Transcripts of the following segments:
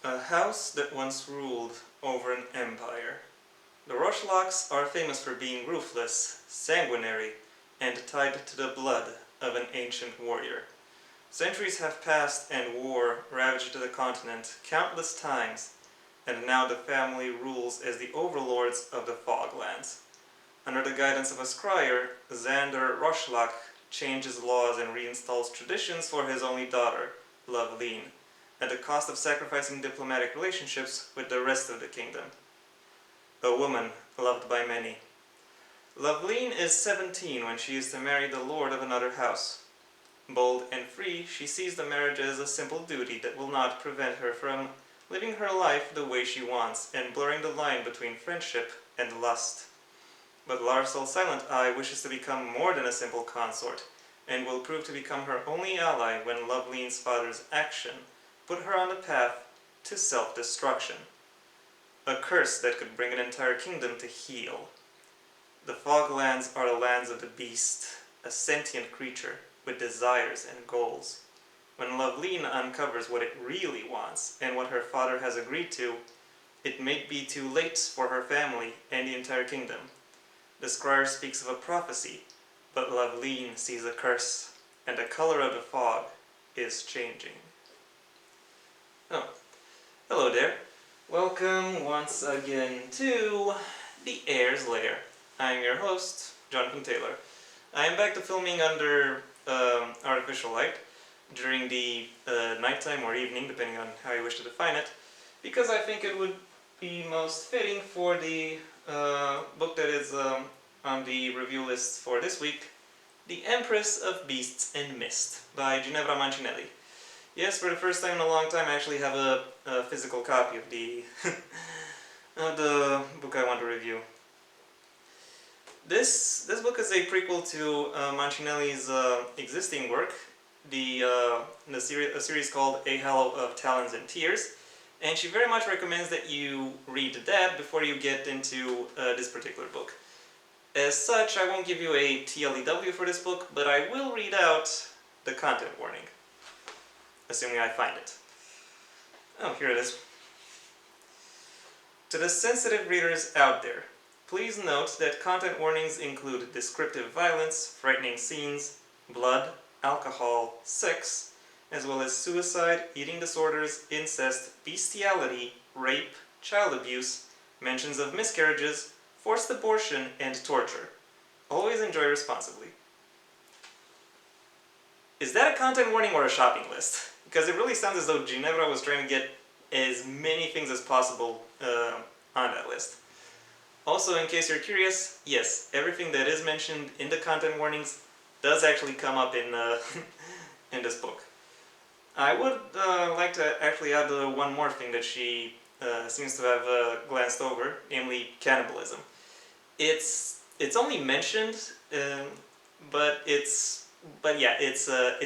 A house that once ruled over an empire. The Rochlocks are famous for being ruthless, sanguinary, and tied to the blood of an ancient warrior. Centuries have passed and war ravaged the continent countless times, and now the family rules as the overlords of the Foglands. Under the guidance of a scryer, Xander Rochlock changes laws and reinstalls traditions for his only daughter, Loveline, at the cost of sacrificing diplomatic relationships with the rest of the kingdom. A woman loved by many. Loveline is 17 when she is to marry the lord of another house. Bold and free, she sees the marriage as a simple duty that will not prevent her from living her life the way she wants and blurring the line between friendship and lust. But Larsol Silent Eye wishes to become more than a simple consort, and will prove to become her only ally when Loveline's father's action put her on the path to self-destruction. A curse that could bring an entire kingdom to heel. The Foglands are the lands of the beast, a sentient creature with desires and goals. When Loveline uncovers what it really wants and what her father has agreed to, it may be too late for her family and the entire kingdom. The scryer speaks of a prophecy, but Loveline sees a curse, and the color of the fog is changing. Oh, hello there. Welcome once again to the Heir's Lair. I'm your host, Jonathan Taylor. I am back to filming under artificial light during the nighttime or evening, depending on how you wish to define it, because I think it would be most fitting for the book that is on the review list for this week, The Empress of Beasts and Mist by Ginevra Mancinelli. Yes, for the first time in a long time I actually have a physical copy of the book I want to review. This book is a prequel to Mancinelli's existing work, a series called A Hallow of Talons and Tears, and she very much recommends that you read that before you get into this particular book. As such, I won't give you a TLEW for this book, but I will read out the content warning, assuming I find it. Oh, here it is. To the sensitive readers out there, please note that content warnings include descriptive violence, frightening scenes, blood, alcohol, sex, as well as suicide, eating disorders, incest, bestiality, rape, child abuse, mentions of miscarriages, forced abortion, and torture. Always enjoy responsibly. Is that a content warning or a shopping list? Because it really sounds as though Ginevra was trying to get as many things as possible on that list. Also, in case you're curious, yes, everything that is mentioned in the content warnings does actually come up in in this book. I would like to actually add one more thing that she seems to have glanced over, namely cannibalism. It's only mentioned, but it's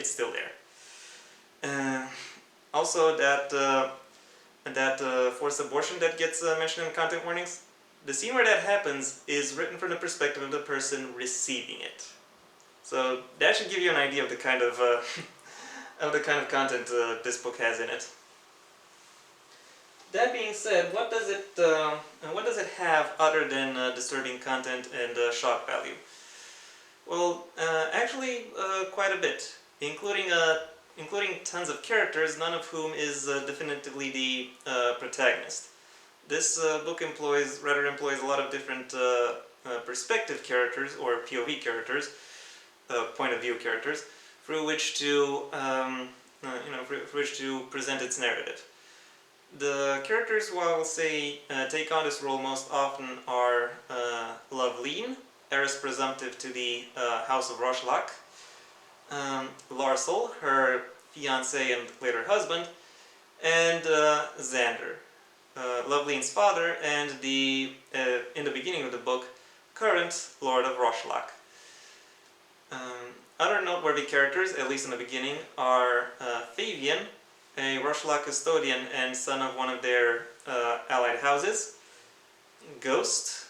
still there. Also, that forced abortion that gets mentioned in content warnings, the scene where that happens is written from the perspective of the person receiving it. So that should give you an idea of the kind of content this book has in it. That being said, what does it have other than disturbing content and shock value? Well, actually, quite a bit, including tons of characters, none of whom is definitively the protagonist. This book employs a lot of different perspective characters or POV characters, point of view characters, through which to present its narrative. The characters who I will say take on this role most often are Loveline, heiress presumptive to the House of Rochlock, Larsol, her fiancé and later husband, and Xander, Loveline's father and in the beginning of the book, current Lord of Rochlock. Other noteworthy characters, at least in the beginning, are Fabian, a Rochlock custodian and son of one of their allied houses, Ghost,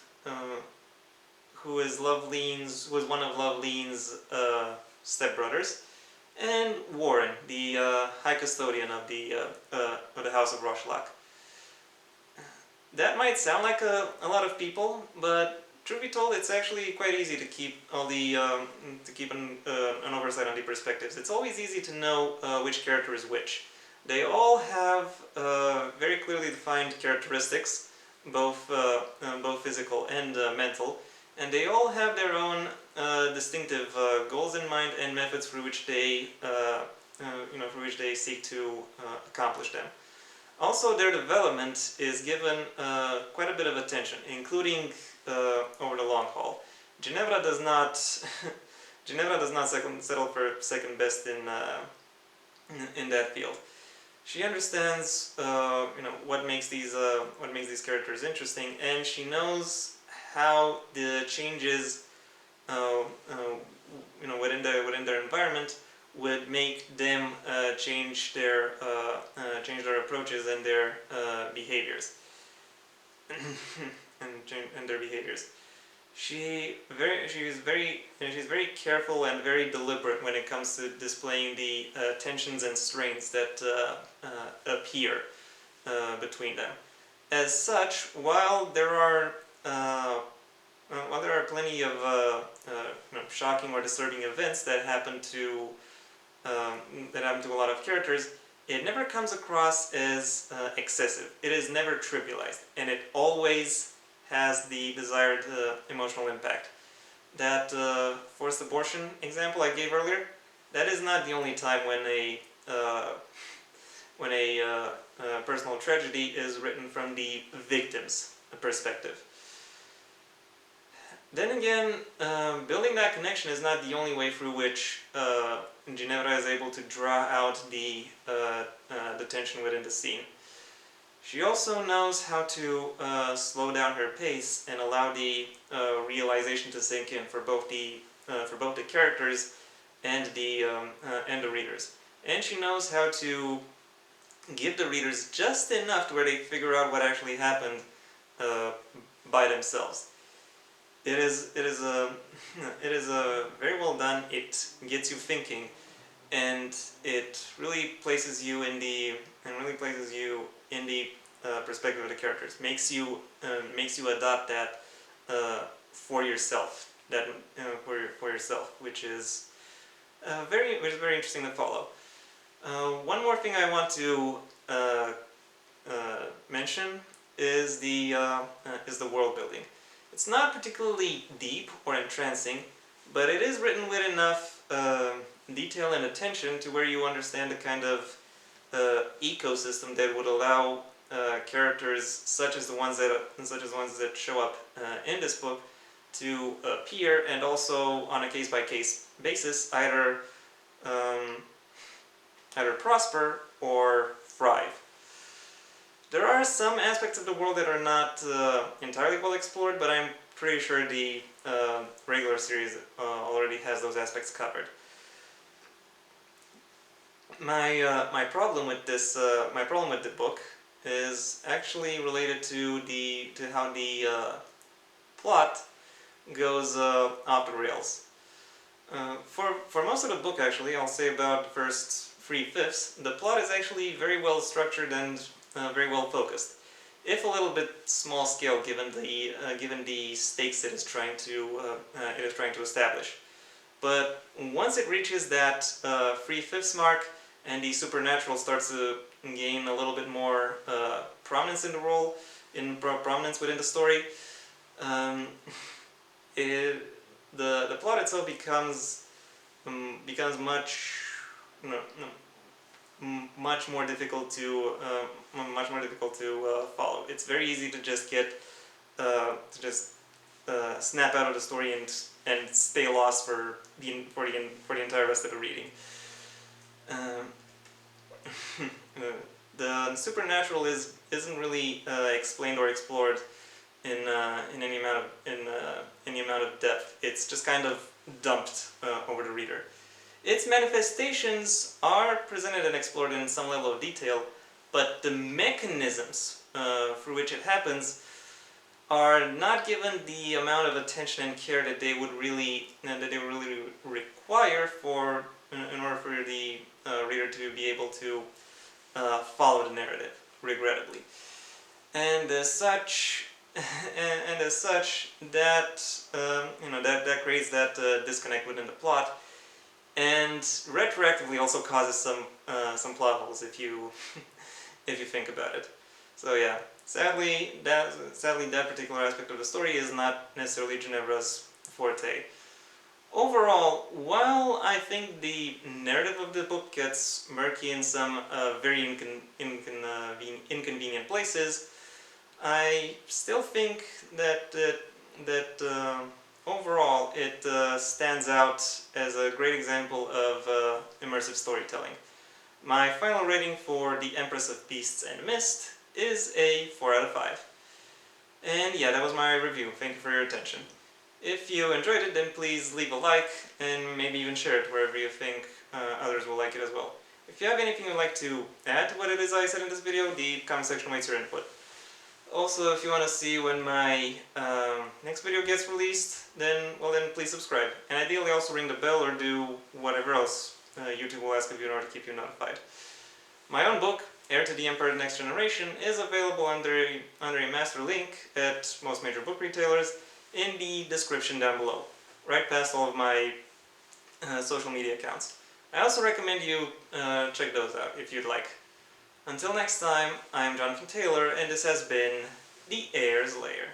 who is one of Loveline's stepbrothers, and Warren, the High Custodian of the House of Roshlock. That might sound like a lot of people, but truth be told, it's actually quite easy to keep all the an oversight on the perspectives. It's always easy to know which character is which. They all have very clearly defined characteristics, both physical and mental, and they all have their own distinctive goals in mind and methods for which they seek to accomplish them. Also, their development is given quite a bit of attention, including over the long haul. Ginevra does not settle for second best in that field. She understands what makes these characters interesting, and she knows how the changes within their environment would make them change their approaches and their behaviors and their behaviors. She's very careful and very deliberate when it comes to displaying the tensions and strains that appear between them. As such, while there are plenty of shocking or disturbing events that happen to a lot of characters, it never comes across as excessive. It is never trivialized, and it always has the desired emotional impact. That forced abortion example I gave earlier, that is not the only time when a personal tragedy is written from the victim's perspective. Then again, building that connection is not the only way through which Ginevra is able to draw out the tension within the scene. She also knows how to slow down her pace and allow the realization to sink in for both the characters and the readers. And she knows how to give the readers just enough to where they figure out what actually happened by themselves. It is very well done. It gets you thinking, and it really places you in the perspective of the characters. Makes you adopt that for yourself. For yourself, which is very interesting to follow. One more thing I want to mention is the world building. It's not particularly deep or entrancing, but it is written with enough detail and attention to where you understand the kind of ecosystem that would allow characters such as the ones that show up in this book to appear, and also on a case-by-case basis either prosper or thrive. There are some aspects of the world that are not entirely well explored, but I'm pretty sure the regular series already has those aspects covered. My problem with the book is actually related to how the plot goes off the rails. For most of the book, actually, I'll say about the first 3/5, the plot is actually very well structured and very well focused, if a little bit small scale given the stakes it is trying to establish. But once it reaches that 3/5 mark and the supernatural starts to gain a little bit more prominence in the role, prominence within the story, the plot itself becomes much more difficult to follow. It's very easy to just snap out of the story and stay lost for the entire rest of the reading. The supernatural isn't really explained or explored in any amount of depth. It's just kind of dumped over the reader. Its manifestations are presented and explored in some level of detail, but the mechanisms through which it happens are not given the amount of attention and care that they would really require for in order for the reader to be able to follow the narrative, regrettably. And as such, that that creates that disconnect within the plot, and retroactively also causes some plot holes if you if you think about it. So yeah, sadly that particular aspect of the story is not necessarily Ginevra's forte. Overall, while I think the narrative of the book gets murky in some very inconvenient places, I still think that overall it stands out as a great example of immersive storytelling. My final rating for The Empress of Beasts and Mist is a 4 out of 5. And yeah, that was my review. Thank you for your attention. If you enjoyed it, then please leave a like and maybe even share it wherever you think others will like it as well. If you have anything you'd like to add to what it is I said in this video, the comment section awaits your input. Also, if you want to see when my next video gets released, then please subscribe. And ideally also ring the bell or do whatever else YouTube will ask of you in order to keep you notified. My own book, Heir to the Empire: The Next Generation, is available under a master link at most major book retailers in the description down below, right past all of my social media accounts. I also recommend you check those out if you'd like. Until next time, I'm Jonathan Taylor, and this has been The Heir's Lair.